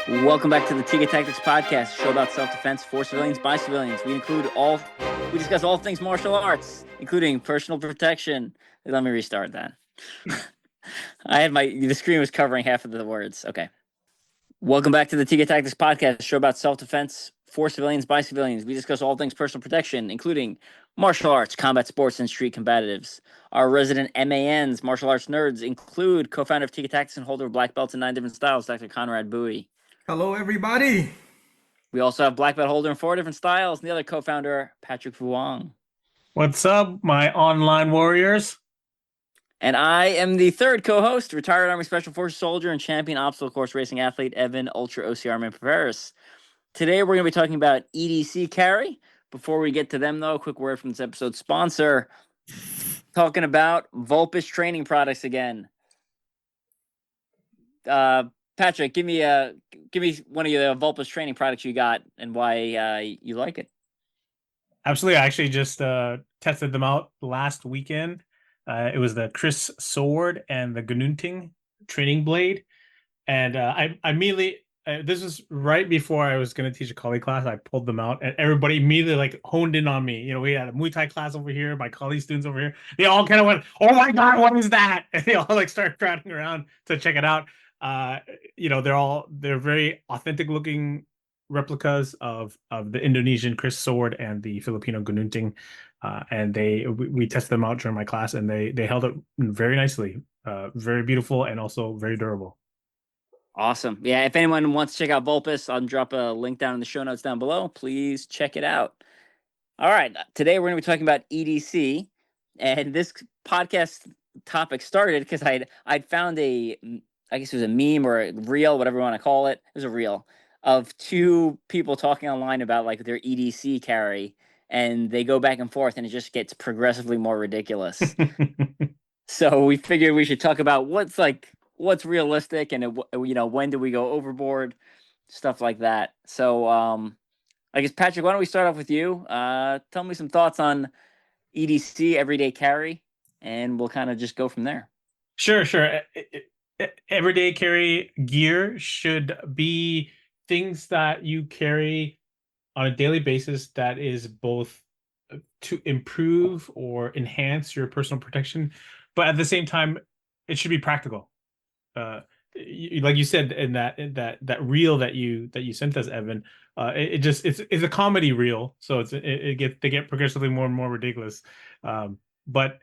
Welcome back to the Tiga Tactics Podcast, a show about self-defense for civilians by civilians. We discuss all things martial arts, including personal protection. Let me restart that. The screen was covering half of the words. Okay. Welcome back to the Tiga Tactics Podcast, a show about self-defense for civilians by civilians. We discuss all things personal protection, including martial arts, combat sports, and street combatives. Our resident MANs, martial arts nerds, include co-founder of Tiga Tactics and holder of black belts in 9 different styles, Dr. Conrad Bui. Hello, everybody. We also have black belt holder in 4 different styles, and the other co-founder, Patrick Vuong. What's up, my online warriors? And I am the third co-host, retired Army Special Forces soldier and champion obstacle course racing athlete, Evan Ultra-OCR man Perperis. Today, we're going to be talking about EDC carry. Before we get to them, though, a quick word from this episode's sponsor. Talking about Vulpes training products again. Patrick, give me one of your Vulpes training products you got and why you like it. Absolutely. I actually just tested them out last weekend. It was the Chris Sword and the Gnunting training blade. And I immediately, this was right before I was going to teach a colleague class. I pulled them out and everybody immediately honed in on me. You know, we had a Muay Thai class over here, my colleague students over here. They all kind of went, "Oh my God, what is that?" And they all started crowding around to check it out. They're very authentic looking replicas of the Indonesian Chris Sword and the Filipino Gnunting, and we tested them out during my class, and they held up very nicely, very beautiful, and also very durable. Awesome. Yeah, if anyone wants to check out Vulpes, I'll drop a link down in the show notes down below. Please check it out. All right, today we're going to be talking about EDC, and this podcast topic started because I'd found I guess it was a meme or a reel, whatever you want to call it. It was a reel of 2 people talking online about like their EDC carry, and they go back and forth, and it just gets progressively more ridiculous. So we figured we should talk about what's realistic, and when do we go overboard, stuff like that. So I guess Patrick, why don't we start off with you? Tell me some thoughts on EDC, everyday carry, and we'll kind of just go from there. Sure. Everyday carry gear should be things that you carry on a daily basis that is both to improve or enhance your personal protection, but at the same time, it should be practical. Like you said in that reel that you sent us, Evan, it's a comedy reel, so they get progressively more and more ridiculous, but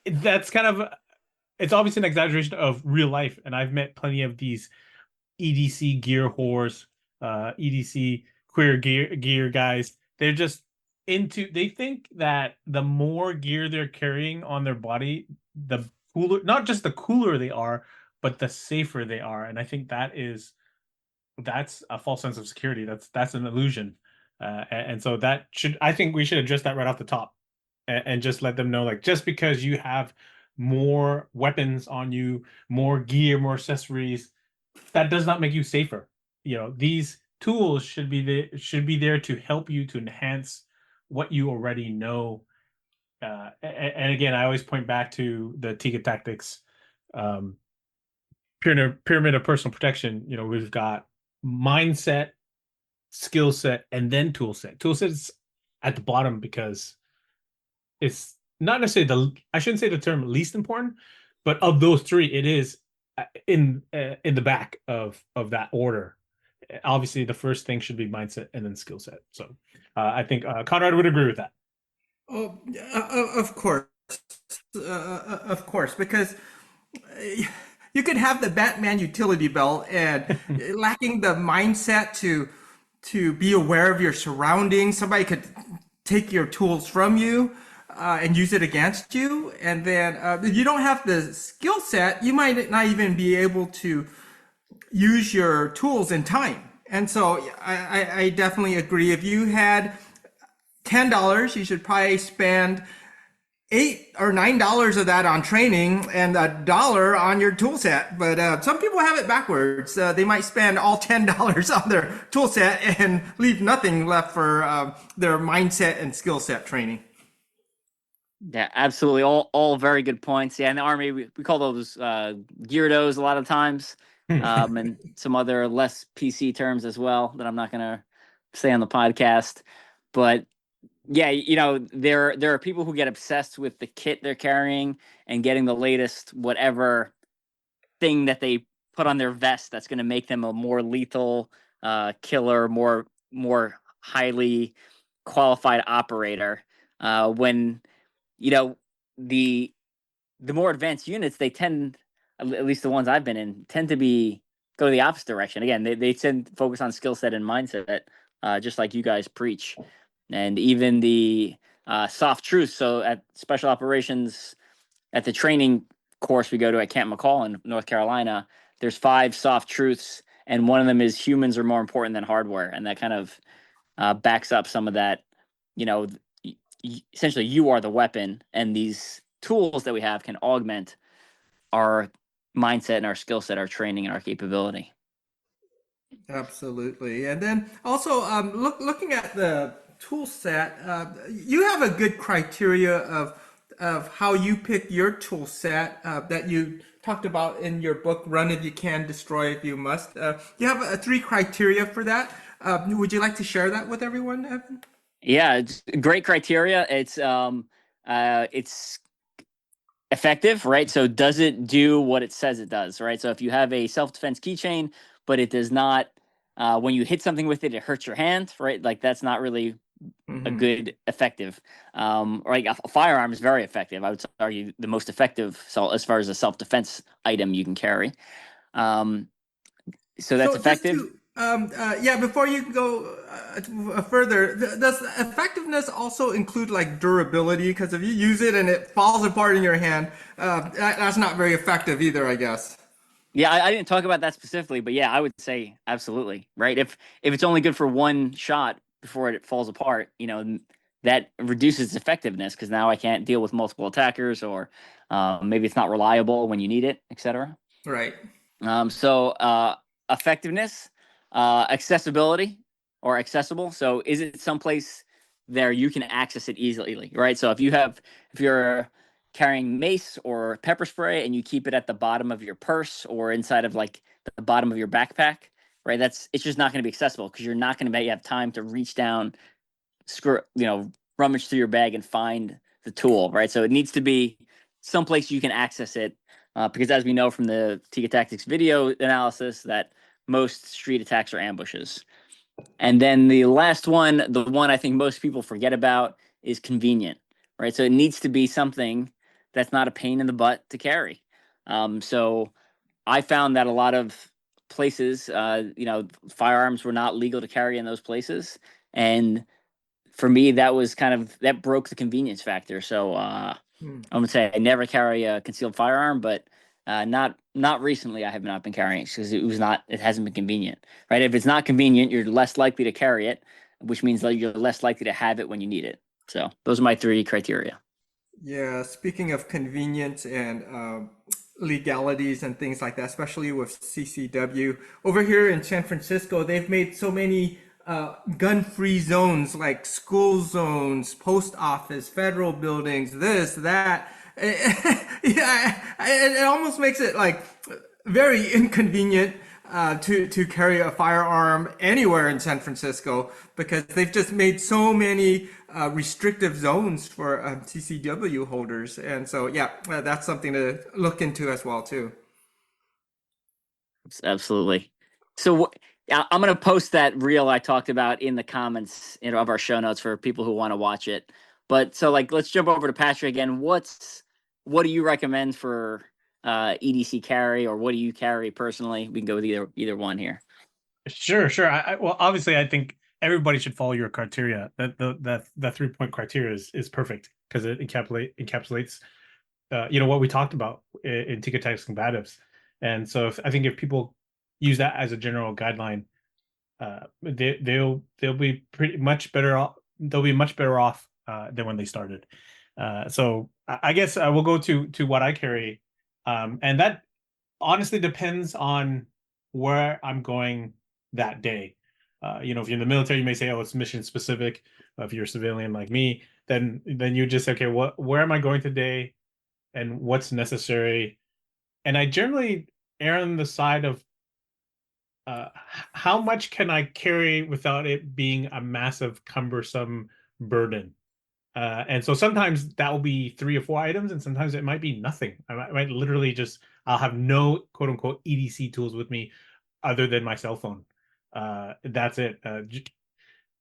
that's kind of. It's obviously an exaggeration of real life, and I've met plenty of these EDC gear whores, EDC queer gear guys. They're just they think that the more gear they're carrying on their body, the cooler, not just the cooler they are, but the safer they are. And I think that's a false sense of security. That's an illusion. And so I think we should address that right off the top and just let them know, like, just because you have more weapons on you, more gear, more accessories, that does not make you safer. You know, these tools should be there to help you to enhance what you already know. And again, I always point back to the Tiga Tactics pyramid of personal protection. You know, we've got mindset, skill set, and then tool set. Tool set is at the bottom because it's not necessarily I shouldn't say the term least important, but of those 3, it is in the back of that order. Obviously, the first thing should be mindset and then skill set. So I think Conrad would agree with that. Oh, of course, because you could have the Batman utility belt and lacking the mindset to be aware of your surroundings. Somebody could take your tools from you and use it against you. And then if you don't have the skill set, you might not even be able to use your tools in time. And so I definitely agree. If you had $10, you should probably spend $8 or $9 of that on training and $1 on your tool set. But some people have it backwards. They might spend all $10 on their tool set and leave nothing left for their mindset and skill set training. Yeah, absolutely. All very good points. Yeah, in the Army, we call those Gyarados a lot of times. and some other less PC terms as well that I'm not going to say on the podcast. But yeah, there are people who get obsessed with the kit they're carrying and getting the latest whatever thing that they put on their vest that's going to make them a more lethal killer, more highly qualified operator. When the more advanced units, they tend, at least the ones I've been in, tend to go the opposite direction. Again, they tend to focus on skill set and mindset, just like you guys preach. And even the soft truths. So at special operations, at the training course we go to at Camp McCall in North Carolina, there's 5 soft truths, and one of them is humans are more important than hardware, and that kind of backs up some of that. Essentially, you are the weapon, and these tools that we have can augment our mindset and our skill set, our training, and our capability. Absolutely. And then also looking at the tool set, you have a good criteria of how you pick your tool set that you talked about in your book, Run If You Can, Destroy If You Must. You have 3 criteria for that. Would you like to share that with everyone, Evan? Yeah, it's great criteria. It's effective, right? So does it do what it says it does, right? So if you have a self-defense keychain, but it does not, when you hit something with it, it hurts your hand, right? Like that's not really a good effective. Right, a firearm is very effective. I would argue the most effective, so as far as a self-defense item you can carry. So that's effective. Before you go further, does effectiveness also include like durability? Because if you use it and it falls apart in your hand, that's not very effective either, I guess. Yeah, I didn't talk about that specifically, but yeah, I would say absolutely, right? If it's only good for one shot before it falls apart, that reduces its effectiveness because now I can't deal with multiple attackers, or maybe it's not reliable when you need it, etc. Right. So effectiveness, accessibility, or accessible. So is it someplace there you can access it easily, right? So if you're carrying mace or pepper spray and you keep it at the bottom of your purse or inside of like the bottom of your backpack, right? It's just not going to be accessible because you're not going to have time to reach down, rummage through your bag and find the tool, right? So it needs to be someplace you can access it, because as we know from the Tiga Tactics video analysis, that most street attacks are ambushes. And then the last one, the one I think most people forget about, is convenient, right? So it needs to be something that's not a pain in the butt to carry. So I found that a lot of places, firearms were not legal to carry in those places. And for me, that broke the convenience factor. So I'm gonna say I never carry a concealed firearm, but not recently. I have not been carrying it because it hasn't been convenient, right? If it's not convenient, you're less likely to carry it, which means that you're less likely to have it when you need it. So those are my 3 criteria. Yeah, speaking of convenience and legalities and things like that, especially with CCW, over here in San Francisco, they've made so many gun-free zones like school zones, post office, federal buildings, this, that. Yeah, it almost makes it like very inconvenient to carry a firearm anywhere in San Francisco because they've just made so many restrictive zones for CCW holders, and so yeah, that's something to look into as well too. Absolutely. So I'm going to post that reel I talked about in the comments of our show notes for people who want to watch it. But so let's jump over to Patrick again. What do you recommend for EDC carry, or what do you carry personally? We can go with either one here. Sure. Well, obviously, I think everybody should follow your criteria. That 3-point criteria is perfect because it encapsulates what we talked about in Tiga Tactics Combatives. And so I think if people use that as a general guideline, they'll be pretty much better off. They'll be much better off than when they started. So I guess I will go to what I carry, and that honestly depends on where I'm going that day. If you're in the military, you may say, "Oh, it's mission specific." If you're a civilian like me, then you just say, "Okay, where am I going today, and what's necessary?" And I generally err on the side of how much can I carry without it being a massive, cumbersome burden? And so sometimes that will be 3 or 4 items, and sometimes it might be nothing. I might literally just, I'll have no quote unquote EDC tools with me other than my cell phone. That's it.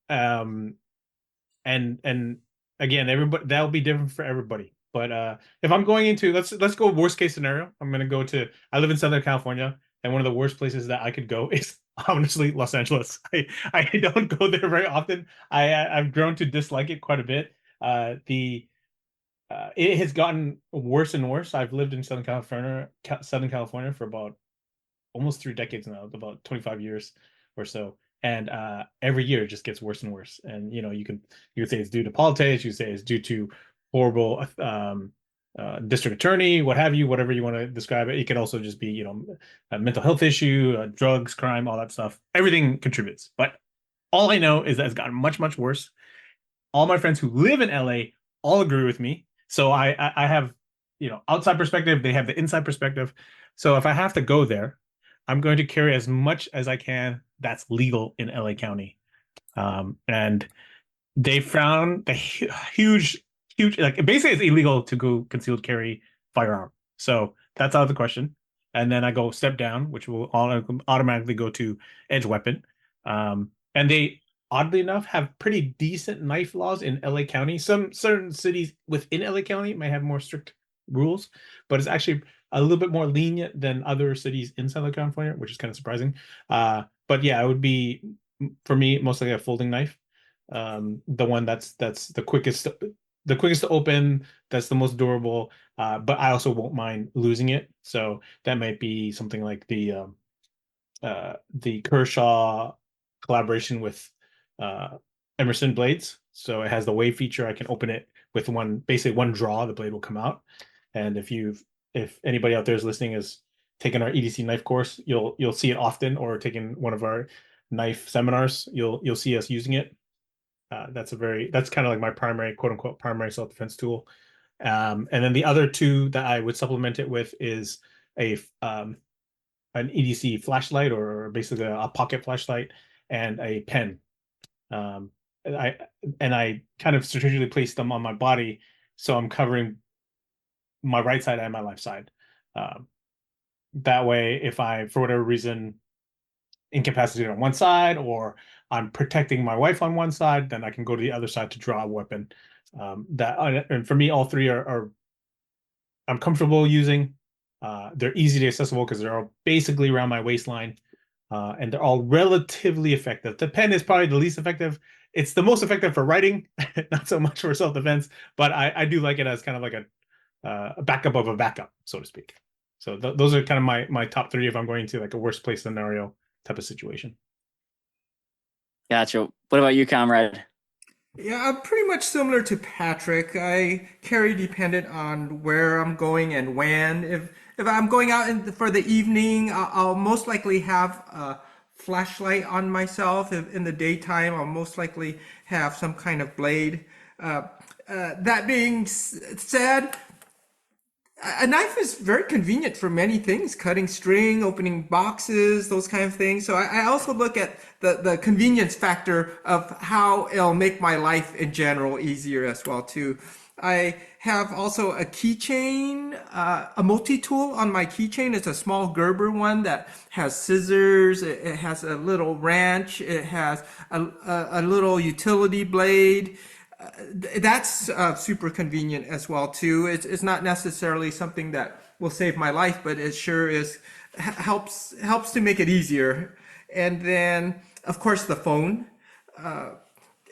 And again, everybody, that'll be different for everybody. But if I'm going into, let's go worst case scenario. I'm gonna go to, I live in Southern California, and one of the worst places that I could go is honestly Los Angeles. I don't go there very often. I've grown to dislike it quite a bit. It has gotten worse and worse. I've lived in Southern California for about almost 3 decades now, about 25 years or so. And every year it just gets worse and worse. And you could say it's due to politics, you say it's due to horrible district attorney, what have you, whatever you want to describe it. It could also just be, a mental health issue, drugs, crime, all that stuff. Everything contributes. But all I know is that it's gotten much, much worse. All my friends who live in LA all agree with me. So I have, outside perspective, they have the inside perspective. So if I have to go there, I'm going to carry as much as I can that's legal in LA County. And they found the huge, like basically it's illegal to go concealed carry firearm. So that's out of the question. And then I go step down, which will automatically go to edge weapon. And they, oddly enough, have pretty decent knife laws in LA County. Some certain cities within LA County may have more strict rules, but it's actually a little bit more lenient than other cities in Southern California, which is kind of surprising. But yeah, it would be, for me, mostly a folding knife. The one that's the quickest to open, that's the most durable. But I also won't mind losing it. So that might be something like the Kershaw collaboration with Emerson blades. So it has the wave feature. I can open it with basically one draw, the blade will come out. And if anybody out there is listening is taking our EDC knife course, you'll see it often, or taking one of our knife seminars, you'll see us using it. That's kind of like my primary, quote unquote, primary self-defense tool. And then the other two that I would supplement it with is an EDC flashlight, or basically a pocket flashlight, and a pen. I kind of strategically placed them on my body, so I'm covering my right side and my left side. That way, if I, for whatever reason, incapacitated on one side, or I'm protecting my wife on one side, then I can go to the other side to draw a weapon. And for me, all three are I'm comfortable using. They're easy to accessible because they're all basically around my waistline, and they're all relatively effective. The pen is probably the least effective. It's the most effective for writing, not so much for self-defense, but I do like it as kind of like a backup of a backup, so to speak. So those are kind of my top three if I'm going to like a worst place scenario type of situation. Gotcha. What about you, Conrad? Yeah, I'm pretty much similar to Patrick. I carry dependent on where I'm going and when. If I'm going out for the evening, I'll most likely have a flashlight on myself. If in the daytime, I'll most likely have some kind of blade. That being said, a knife is very convenient for many things, cutting string, opening boxes, those kind of things. So I also look at the convenience factor of how it'll make my life in general easier as well too. I have also a keychain, a multi-tool on my keychain. It's a small Gerber one that has scissors, it has a little wrench, it has a little utility blade. That's super convenient as well too. It's not necessarily something that will save my life, but it sure is helps to make it easier. And then of course the phone.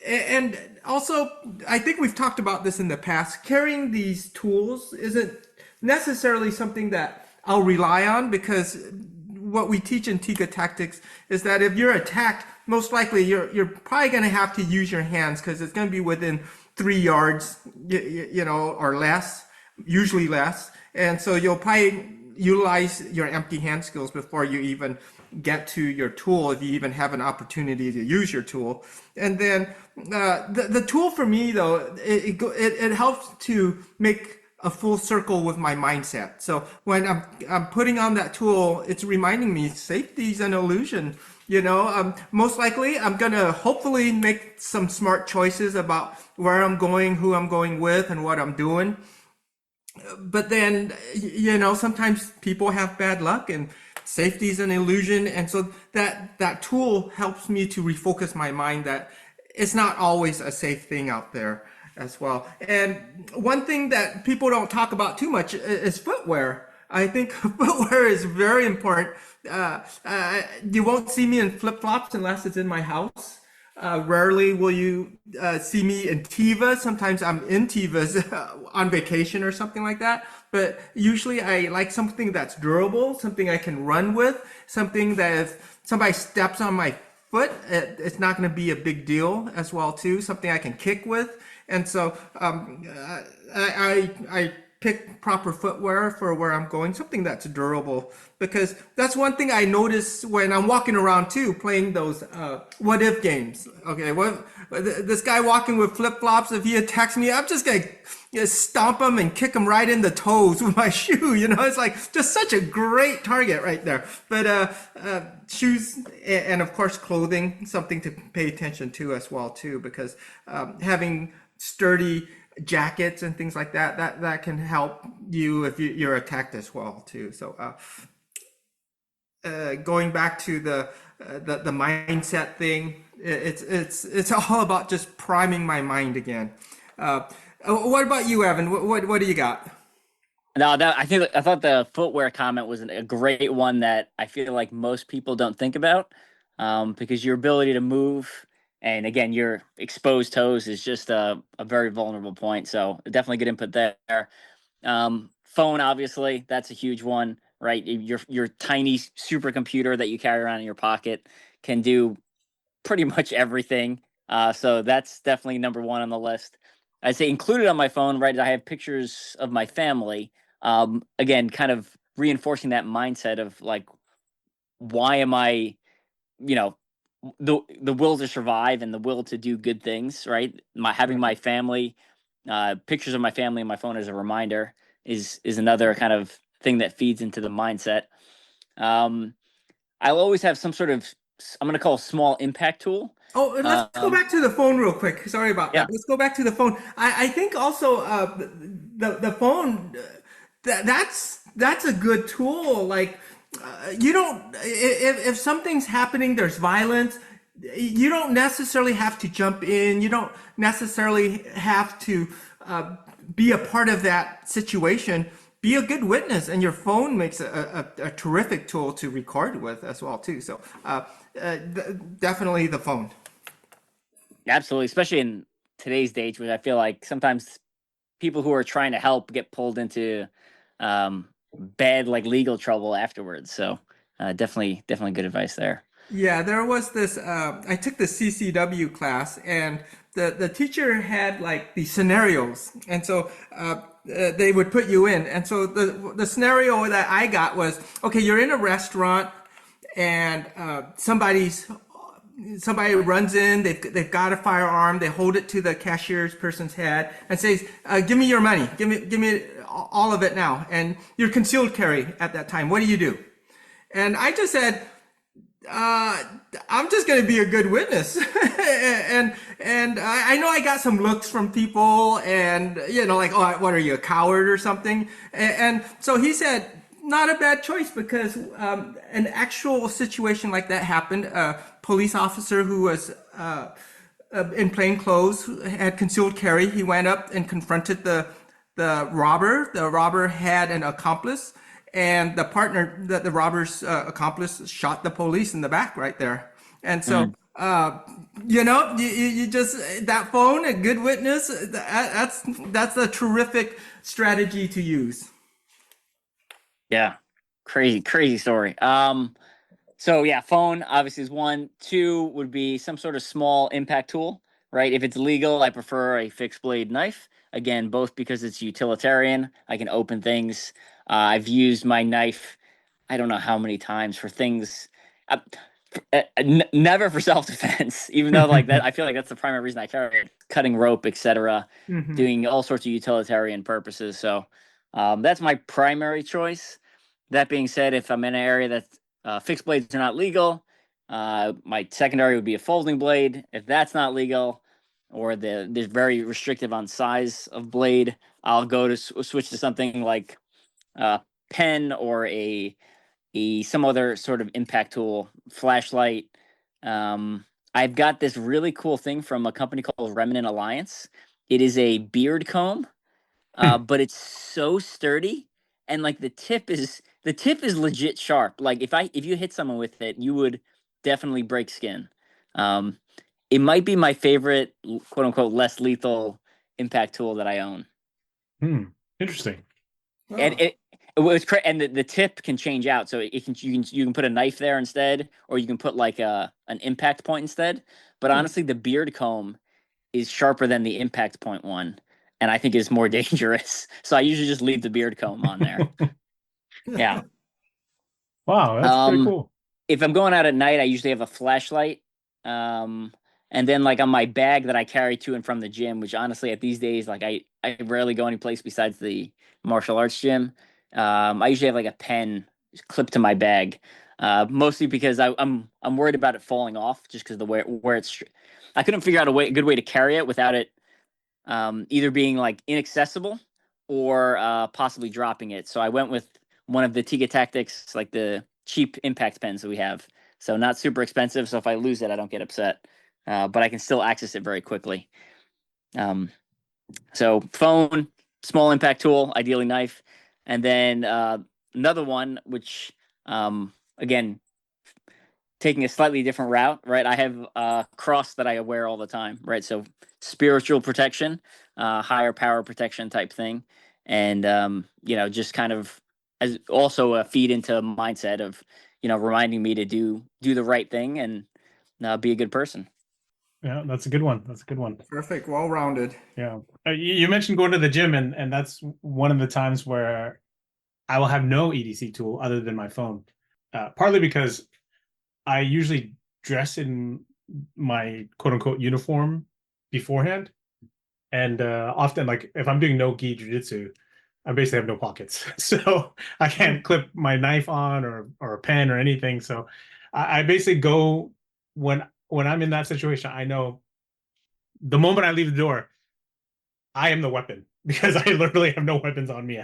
And also, I think we've talked about this in the past. Carrying these tools isn't necessarily something that I'll rely on, because what we teach in Tiga tactics is that if you're attacked, most likely you're probably going to have to use your hands, because it's going to be within 3 yards, or less, usually less. And so you'll probably utilize your empty hand skills before you even get to your tool, if you even have an opportunity to use your tool. And then the tool for me though, it helps to make a full circle with my mindset. So when I'm putting on that tool, it's reminding me safety is an illusion. Most likely I'm gonna hopefully make some smart choices about where I'm going, who I'm going with, and what I'm doing. But then, sometimes people have bad luck, and safety is an illusion. And so that tool helps me to refocus my mind that it's not always a safe thing out there as well. And one thing that people don't talk about too much is footwear. I think footwear is very important. You won't see me in flip-flops unless it's in my house. Rarely will you see me in Tevas. Sometimes I'm in Tevas on vacation or something like that. But usually I like something that's durable, something I can run with, something that if somebody steps on my foot, it's not going to be a big deal as well too. Something I can kick with. And so I pick proper footwear for where I'm going, something that's durable, because that's one thing I notice when I'm walking around too, playing those what if games. Okay, this guy walking with flip flops, if he attacks me, I'm just gonna stomp him and kick him right in the toes with my shoe. It's like just such a great target right there. But shoes and of course clothing, something to pay attention to as well too, because having sturdy jackets and things like that can help you if you're attacked as well too. So going back to the mindset thing, it's all about just priming my mind again. What about you, Evan? What do you got? No, I thought the footwear comment was a great one that I feel like most people don't think about, because your ability to move and again your exposed toes is just a very vulnerable point. So definitely good input there. Phone, obviously, that's a huge one, right? Your tiny supercomputer that you carry around in your pocket can do pretty much everything. So that's definitely number one on the list. I'd say included on my phone, right? I have pictures of my family. Again, kind of reinforcing that mindset of like, why am I, you know, the will to survive and the will to do good things, right? Having my family, pictures of my family on my phone as a reminder is another kind of thing that feeds into the mindset. I'll always have some sort of, I'm going to call, small impact tool. Oh, and let's go back to the phone real quick. Sorry about Yeah. that. Let's go back to the phone. I think also the phone that's a good tool. Like you don't if something's happening, there's violence. You don't necessarily have to jump in. You don't necessarily have to be a part of that situation. Be a good witness, and your phone makes a terrific tool to record with as well too. So definitely the phone. Absolutely, especially in today's day, which I feel like sometimes people who are trying to help get pulled into bad like legal trouble afterwards. So definitely good advice there. Yeah, there was this. I took the CCW class, and the teacher had like these scenarios, and so they would put you in. And so the scenario that I got was, okay, you're in a restaurant, and somebody runs in. They've got a firearm. They hold it to the cashier's person's head and says, "Give me your money. Give me all of it now." And you're concealed carry at that time. What do you do? And I just said, I'm just going to be a good witness. and I know I got some looks from people, and like, oh, what are you, a coward or something? And so he said, not a bad choice, because an actual situation like that happened. A police officer who was in plain clothes had concealed carry. He went up and confronted the robber. The robber had an accomplice, and the partner, that the robber's accomplice, shot the police in the back right there. And so, you just, that phone, a good witness, that's a terrific strategy to use. Yeah, crazy story. So yeah, phone obviously is one. Two would be some sort of small impact tool, right? If it's legal, I prefer a fixed blade knife. Again, both because it's utilitarian. I can open things. I've used my knife, I don't know how many times, for things. Never for self-defense, even though like that, I feel like that's the primary reason I carry it. Cutting rope, etc., Mhm. doing all sorts of utilitarian purposes. So that's my primary choice. That being said, if I'm in an area that fixed blades are not legal, my secondary would be a folding blade. If that's not legal, or there's very restrictive on size of blade, I'll go to switch to something like a pen or some other sort of impact tool, flashlight. I've got this really cool thing from a company called Remnant Alliance. It is a beard comb, but it's so sturdy, and like the tip is legit sharp. Like if you hit someone with it, you would definitely break skin. Um, it might be my favorite, quote unquote, less lethal impact tool that I own. Interesting. And Oh. it was and the tip can change out, so you can put a knife there instead, or you can put like an impact point instead. But Hmm. honestly, the beard comb is sharper than the impact point one, and I think is more dangerous. So I usually just leave the beard comb on there. Yeah. Wow, that's pretty Um, cool. if I'm going out at night, I usually have a flashlight. Um, and then like on my bag that I carry to and from the gym, which honestly at these days, like I rarely go any place besides the martial arts gym. I usually have like a pen clipped to my bag. Mostly because I'm worried about it falling off just because the where it's I couldn't figure out a good way to carry it without it either being like inaccessible or possibly dropping it. So I went with one of the Tiga Tactics, like the cheap impact pens that we have. So not super expensive. So if I lose it, I don't get upset, but I can still access it very quickly. Um, so phone, small impact tool, ideally knife, and then another one, which again taking a slightly different route, right? I have a cross that I wear all the time, right? So spiritual protection, higher power protection type thing, and just kind of as also a feed into a mindset of reminding me to do the right thing and be a good person. Yeah, that's a good one. That's a good one. Perfect. Well rounded. Yeah. You mentioned going to the gym, and that's one of the times where I will have no EDC tool other than my phone. Partly because I usually dress in my quote unquote uniform beforehand. And often, like if I'm doing no gi jujitsu, I basically have no pockets. So I can't clip my knife on or a pen or anything. So I basically go when I'm in that situation, I know the moment I leave the door, I am the weapon because I literally have no weapons on me.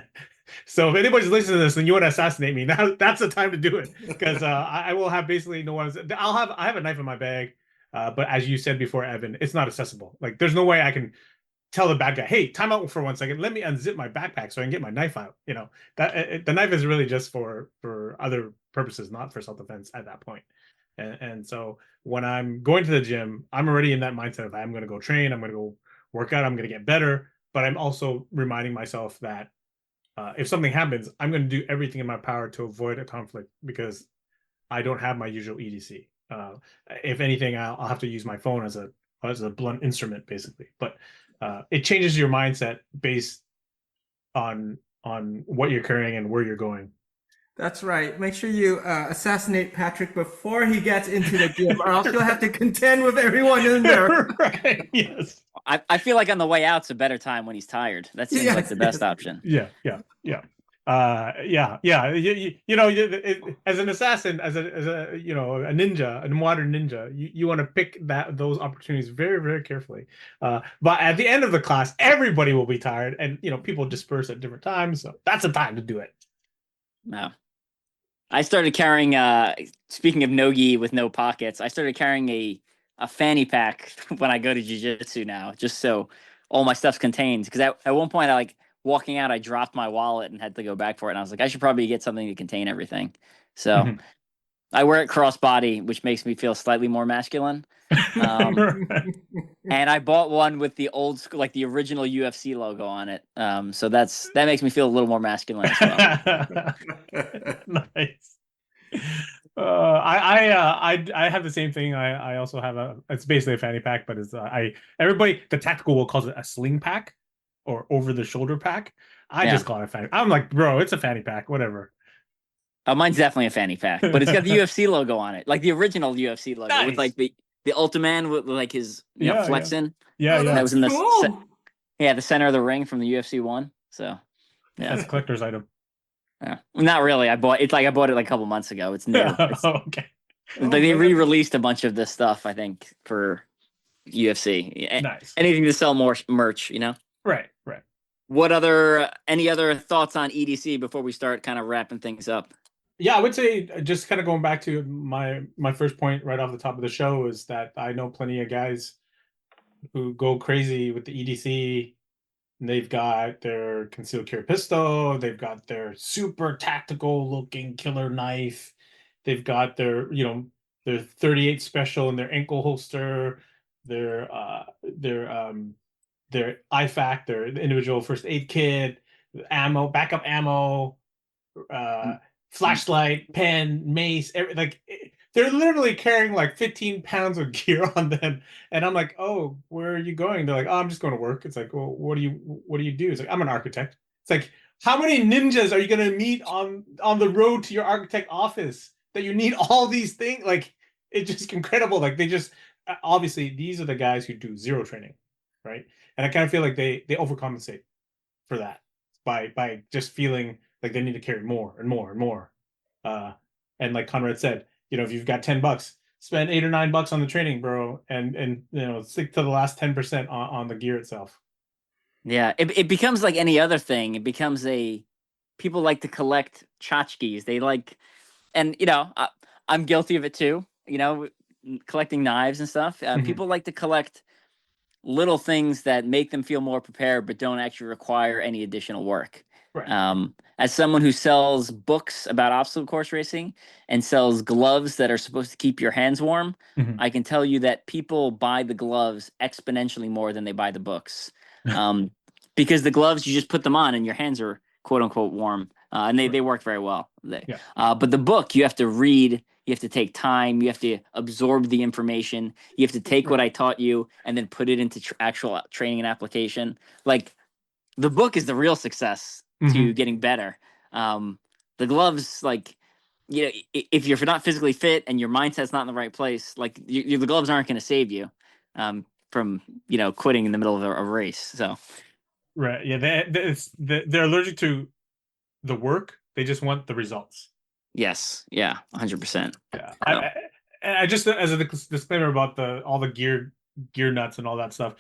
So if anybody's listening to this and you want to assassinate me, now that's the time to do it because I will have basically no one. I have a knife in my bag, but as you said before, Evan, it's not accessible. Like there's no way I can tell the bad guy, "Hey, time out for 1 second. Let me unzip my backpack so I can get my knife out." You know that the knife is really just for other purposes, not for self defense at that point. And so when I'm going to the gym, I'm already in that mindset of I'm going to go train, I'm going to go work out, I'm going to get better. But I'm also reminding myself that if something happens, I'm going to do everything in my power to avoid a conflict because I don't have my usual EDC. If anything, I'll have to use my phone as a blunt instrument, basically. But it changes your mindset based on what you're carrying and where you're going. That's right. Make sure you assassinate Patrick before he gets into the gym, or else you'll have to contend with everyone in there. Right? Yes. I feel like on the way out's a better time when he's tired. That seems like Yes, the yes. best option. Yeah. Yeah. Yeah. Yeah. As an assassin, as a a ninja, a modern ninja, you want to pick those opportunities very, very carefully. But at the end of the class, everybody will be tired, and people disperse at different times, so that's the time to do it. No. I started carrying speaking of no-gi with no pockets, I started carrying a fanny pack when I go to jiu-jitsu now, just so all my stuff's contained. Because at one point, I like walking out, I dropped my wallet and had to go back for it. And I was like, I should probably get something to contain everything. So I wear it crossbody, which makes me feel slightly more masculine. Um, Right. and I bought one with the old school, like the original UFC logo on it. So that makes me feel a little more masculine as well. Nice. I have the same thing. I also have it's basically a fanny pack, but it's everybody the tactical world calls it a sling pack or over the shoulder pack. I Yeah. just call it a fanny. I'm like, bro, it's a fanny pack, whatever. Mine's definitely a fanny pack, but it's got the UFC logo on it, like the original UFC logo with Nice. like the Ultraman with like his Yeah, flexing. yeah, Oh, That yeah. was that's in cool. the center of the ring from the UFC one. So yeah, That's a collector's item. yeah. Not really. I bought it like a couple months ago. It's new. It's Okay. Oh, they man. re-released a bunch of this stuff, I think, for UFC. Nice. Anything to sell more merch, Right, right. Any other thoughts on EDC before we start kind of wrapping things up? Yeah, I would say just kind of going back to my first point right off the top of the show is that I know plenty of guys who go crazy with the EDC. They've got their concealed carry pistol, they've got their super tactical looking killer knife, they've got their 38 special in their ankle holster, their IFAK, their individual first aid kit, ammo, backup ammo, uh, flashlight, pen, mace, they're literally carrying like 15 pounds of gear on them. And I'm like, oh, where are you going? They're like, oh, I'm just going to work. It's like, well, what do you do? It's like, I'm an architect. It's like, how many ninjas are you going to meet on the road to your architect office that you need all these things? Like, it's just incredible. Like, they just obviously these are the guys who do zero training, right? And I kind of feel like they overcompensate for that by just feeling like they need to carry more and more and more. And like Conrad said, if you've got $10, spend $8 or $9 on the training, bro, and stick to the last 10% on the gear itself. Yeah, it becomes like any other thing. It becomes people like to collect tchotchkes. They like, and I'm guilty of it too. Collecting knives and stuff. Mhm. People like to collect little things that make them feel more prepared, but don't actually require any additional work. Right. As someone who sells books about obstacle course racing and sells gloves that are supposed to keep your hands warm, Mhm. I can tell you that people buy the gloves exponentially more than they buy the books. Um, because the gloves, you just put them on and your hands are quote unquote warm. And they work very well. Yeah. But the book, you have to read, you have to take time, you have to absorb the information, you have to take what I taught you and then put it into actual training and application. Like the book is the real success to Mhm. getting better. The gloves, like, if you're not physically fit and your mindset's not in the right place, like the gloves aren't going to save you from quitting in the middle of a race. So Right. Yeah. They're allergic to the work. They just want the results. yes, yeah, 100%. Yeah. So, I just as a disclaimer about all the gear nuts and all that stuff.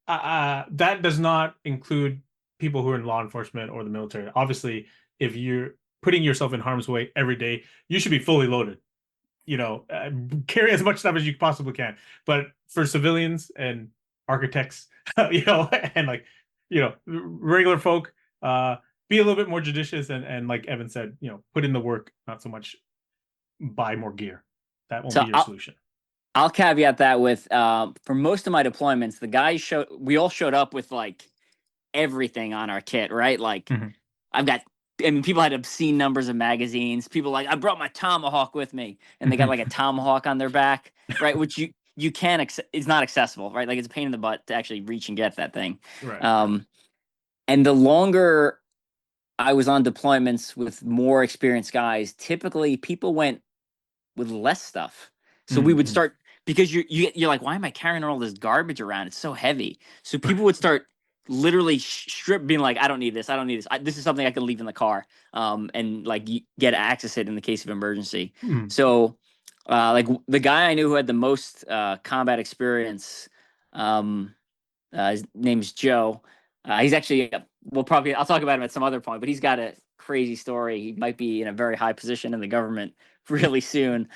That does not include people who are in law enforcement or the military. Obviously, if you're putting yourself in harm's way every day, you should be fully loaded. Carry as much stuff as you possibly can. But for civilians and architects, and like, regular folk, be a little bit more judicious and like Evan said, put in the work, not so much buy more gear. That won't so be your solution. I'll caveat that with for most of my deployments, we all showed up with like everything on our kit, right? Like Mhm. people had obscene numbers of magazines. People like, I brought my tomahawk with me, and they got like a tomahawk on their back, right? Which you can't it's not accessible, right? Like it's a pain in the butt to actually reach and get that thing. Right. And the longer I was on deployments with more experienced guys, typically people went with less stuff. So we would Mhm. start because you're like, why am I carrying all this garbage around? It's so heavy. So people would start literally strip, being like, I don't need this. I don't need this. This is something I can leave in the car, and like get access it in the case of emergency. Mhm. So, like the guy I knew who had the most combat experience, his name's Joe. He's actually, I'll talk about him at some other point, but he's got a crazy story. He might be in a very high position in the government really soon.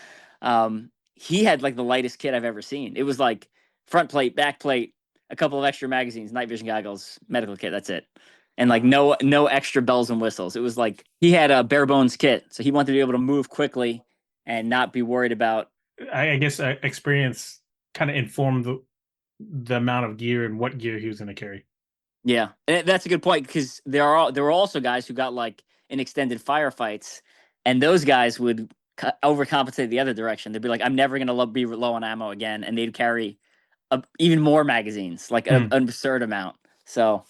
He had like the lightest kit I've ever seen. It was like front plate, back plate, a couple of extra magazines, night vision goggles, medical kit. That's it. And like no extra bells and whistles. It was like he had a bare bones kit, so he wanted to be able to move quickly and not be worried about. I guess experience kind of informed the amount of gear and what gear he was going to carry. Yeah, and that's a good point because there were also guys who got like in extended firefights, and those guys would overcompensate the other direction. They'd be like, "I'm never gonna be low on ammo again," and they'd carry even more magazines, like an absurd amount. So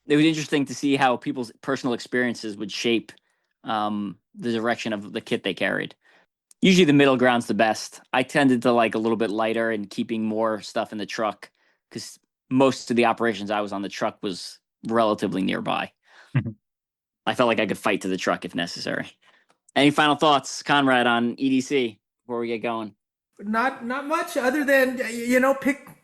it was interesting to see how people's personal experiences would shape the direction of the kit they carried. Usually the middle ground's the best. I tended to like a little bit lighter and keeping more stuff in the truck because most of the operations I was on, the truck was relatively nearby. Mhm. I felt like I could fight to the truck if necessary. Any final thoughts, Conrad, on EDC before we get going? Not much other than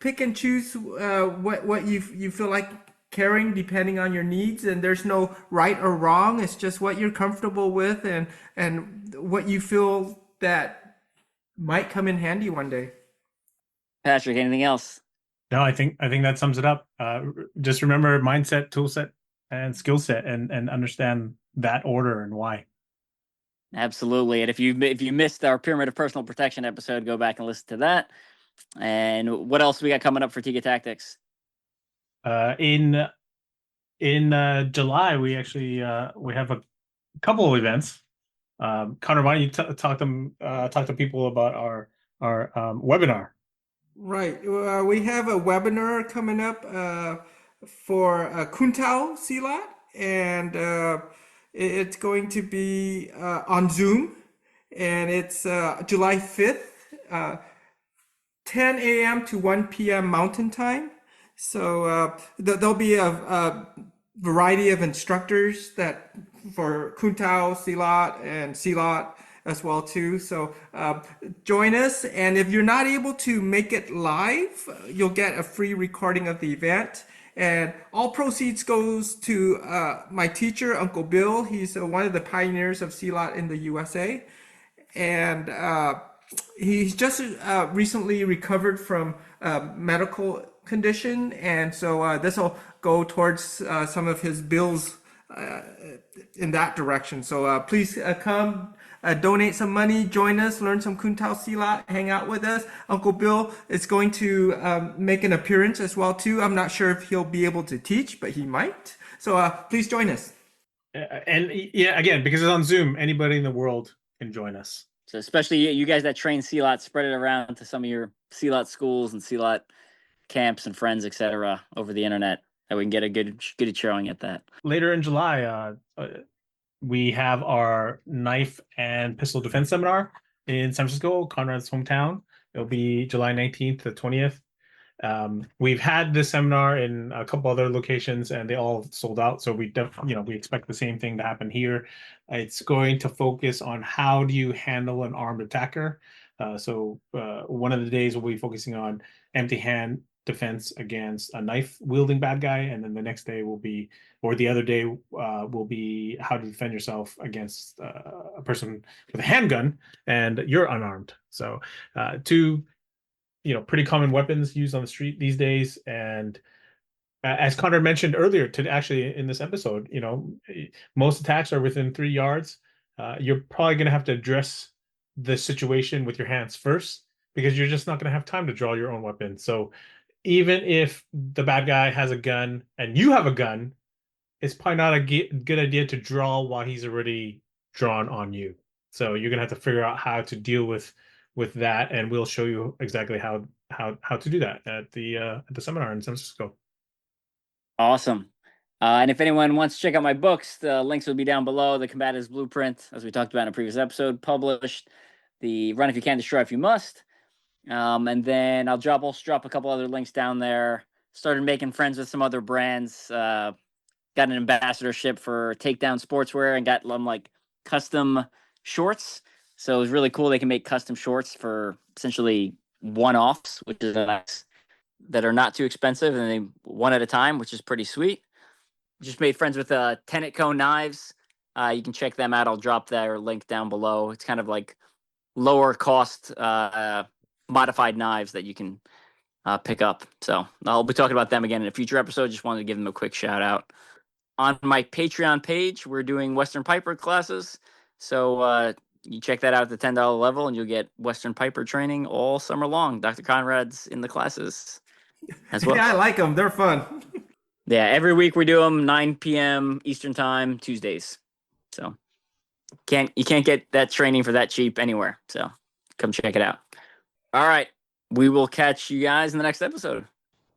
pick and choose what you feel like carrying depending on your needs, and there's no right or wrong. It's just what you're comfortable with and what you feel that might come in handy one day. Patrick, anything else? No, I think that sums it up. Just remember mindset, tool set, and skill set, and understand that order and why. Absolutely. And if you missed our Pyramid of Personal Protection episode, go back and listen to that. And what else we got coming up for Tiga Tactics? In July, we actually we have a couple of events. Conrad, why don't you talk to people about our webinar? Right. We have a webinar coming up for Kuntao Silat, and it's going to be on Zoom, and it's July 5th, 10 a.m. to 1 p.m. Mountain Time. So there'll be a variety of instructors that for Kuntao Silat and Silat as well too. So join us, and if you're not able to make it live, you'll get a free recording of the event. And all proceeds goes to my teacher, Uncle Bill. He's one of the pioneers of Silat in the USA, and he's just recently recovered from medical condition, and so this will go towards some of his bills in that direction. So please come. Donate some money, join us, learn some Kuntao Silat, hang out with us. Uncle Bill is going to make an appearance as well too. I'm not sure if he'll be able to teach, but he might. So please join us. And yeah, again, because it's on Zoom, anybody in the world can join us. So especially you guys that train Silat, spread it around to some of your Silat schools and Silat camps and friends, etc., over the internet, that we can get a good showing at that. Later in July, we have our knife and pistol defense seminar in San Francisco, Conrad's hometown. It'll be July 19th to 20th. We've had this seminar in a couple other locations and they all sold out. So we expect the same thing to happen here. It's going to focus on how do you handle an armed attacker. So one of the days we'll be focusing on empty hand defense against a knife wielding bad guy, and then the next day will be, or the other day will be how to defend yourself against a person with a handgun and you're unarmed. So two pretty common weapons used on the street these days. And as Conrad mentioned earlier, to actually in this episode, most attacks are within 3 yards. You're probably going to have to address the situation with your hands first, because you're just not going to have time to draw your own weapon. So even if the bad guy has a gun and you have a gun, it's probably not a good idea to draw while he's already drawn on you. So you're going to have to figure out how to deal with that, and we'll show you exactly how to do that at the seminar in San Francisco. Awesome. And if anyone wants to check out my books, the links will be down below. The Combative's Blueprint, as we talked about in a previous episode, published. The Run If You Can, Destroy If You Must. And then I'll also drop a couple other links down there. Started making friends with some other brands. Got an ambassadorship for Takedown Sportswear and got like custom shorts. So it was really cool. They can make custom shorts for essentially one-offs, which is nice, that are not too expensive, and they one at a time, which is pretty sweet. Just made friends with Tenet Cone Knives. You can check them out. I'll drop their link down below. It's kind of like lower cost modified knives that you can pick up. So I'll be talking about them again in a future episode. Just wanted to give them a quick shout out. On my Patreon page, we're doing Western Piper classes. So you check that out at the $10 level and you'll get Western Piper training all summer long. Dr. Conrad's in the classes as well. Yeah, I like them. They're fun. Yeah, every week we do them 9 p.m. Eastern time, Tuesdays. So you can't get that training for that cheap anywhere. So come check it out. All right. We will catch you guys in the next episode.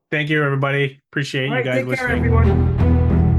Thank you, everybody. Appreciate you guys Take care, listening. everyone.